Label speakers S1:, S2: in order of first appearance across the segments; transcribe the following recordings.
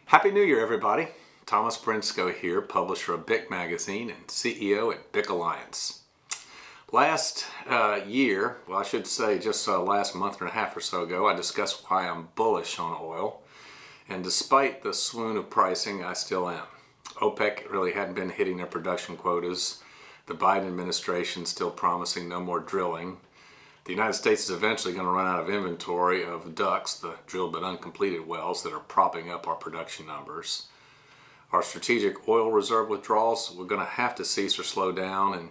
S1: Happy New Year, everybody. Thomas Brinsko here, publisher of BIC Magazine and CEO at BIC Alliance. Last year, well, I should say just last month and a half or so ago, I discussed why I'm bullish on oil. And despite the swoon of pricing, I still am. OPEC really hadn't been hitting their production quotas. The Biden administration still promising no more drilling. The United States is eventually going to run out of inventory of DUCs, the drilled but uncompleted wells that are propping up our production numbers. Our strategic oil reserve withdrawals, we're going to have to cease or slow down, and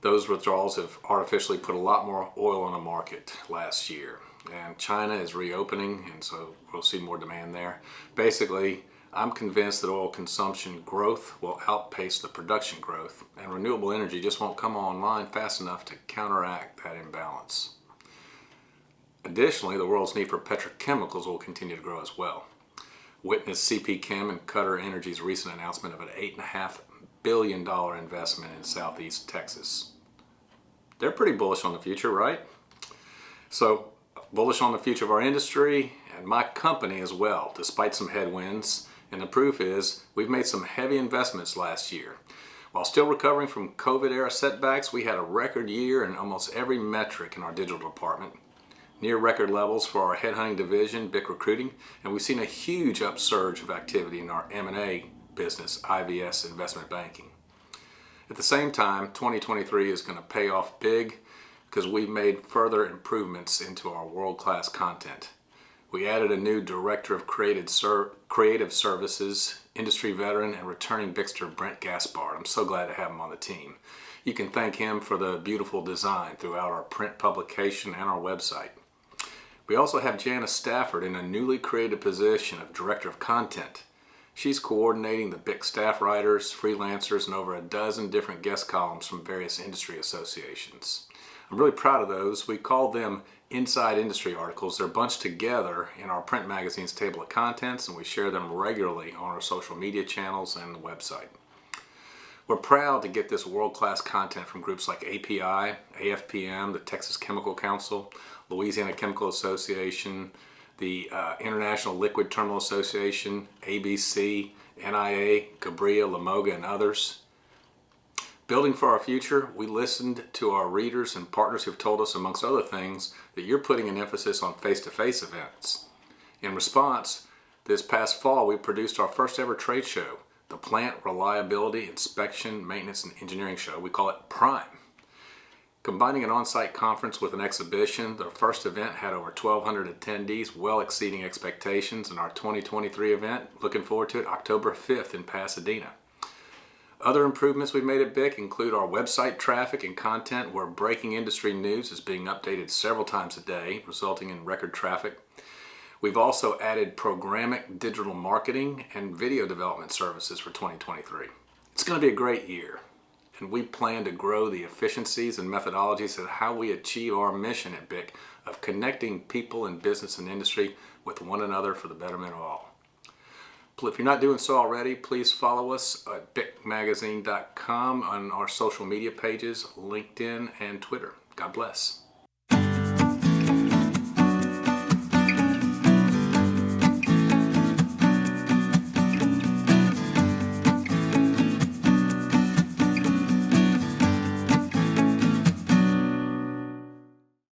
S1: those withdrawals have artificially put a lot more oil on the market last year. And China is reopening, and so we'll see more demand there. Basically, I'm convinced that oil consumption growth will outpace the production growth, and renewable energy just won't come online fast enough to counteract that imbalance. Additionally, the world's need for petrochemicals will continue to grow as well. Witness CP Chem and Qatar Energy's recent announcement of an $8.5 billion investment in Southeast Texas. They're pretty bullish on the future, right? So, bullish on the future of our industry and my company as well, despite some headwinds. And the proof is we've made some heavy investments last year. While still recovering from COVID-era setbacks, we had a record year in almost every metric in our digital department. Near record levels for our headhunting division, BIC Recruiting, and we've seen a huge upsurge of activity in our M&A business, IVS Investment Banking. At the same time, 2023 is going to pay off big because we've made further improvements into our world-class content. We added a new Director of Creative Services, industry veteran and returning Bixter, Brent Gaspard. I'm so glad to have him on the team. You can thank him for the beautiful design throughout our print publication and our website. We also have Janice Stafford in a newly created position of Director of Content. She's coordinating the BIC staff writers, freelancers, and over a dozen different guest columns from various industry associations. I'm really proud of those. We call them Inside Industry articles. They're bunched together in our print magazine's table of contents, and we share them regularly on our social media channels and the website. We're proud to get this world-class content from groups like API, AFPM, the Texas Chemical Council, Louisiana Chemical Association, the International Liquid Terminal Association, ABC, NIA, Cabria, Lamoga, and others. Building for our future, we listened to our readers and partners who've told us, amongst other things, that you're putting an emphasis on face-to-face events. In response, this past fall, we produced our first ever trade show, the Plant Reliability, Inspection, Maintenance, and Engineering Show. We call it PRIME. Combining an on-site conference with an exhibition, the first event had over 1,200 attendees, well exceeding expectations, and our 2023 event, looking forward to it, October 5th in Pasadena. Other improvements we've made at BIC include our website traffic and content, where breaking industry news is being updated several times a day, resulting in record traffic. We've also added programmatic digital marketing and video development services for 2023. It's going to be a great year, and we plan to grow the efficiencies and methodologies of how we achieve our mission at BIC of connecting people in business and industry with one another for the betterment of all. If you're not doing so already, please follow us at bicmagazine.com on our social media pages, LinkedIn and Twitter. God bless.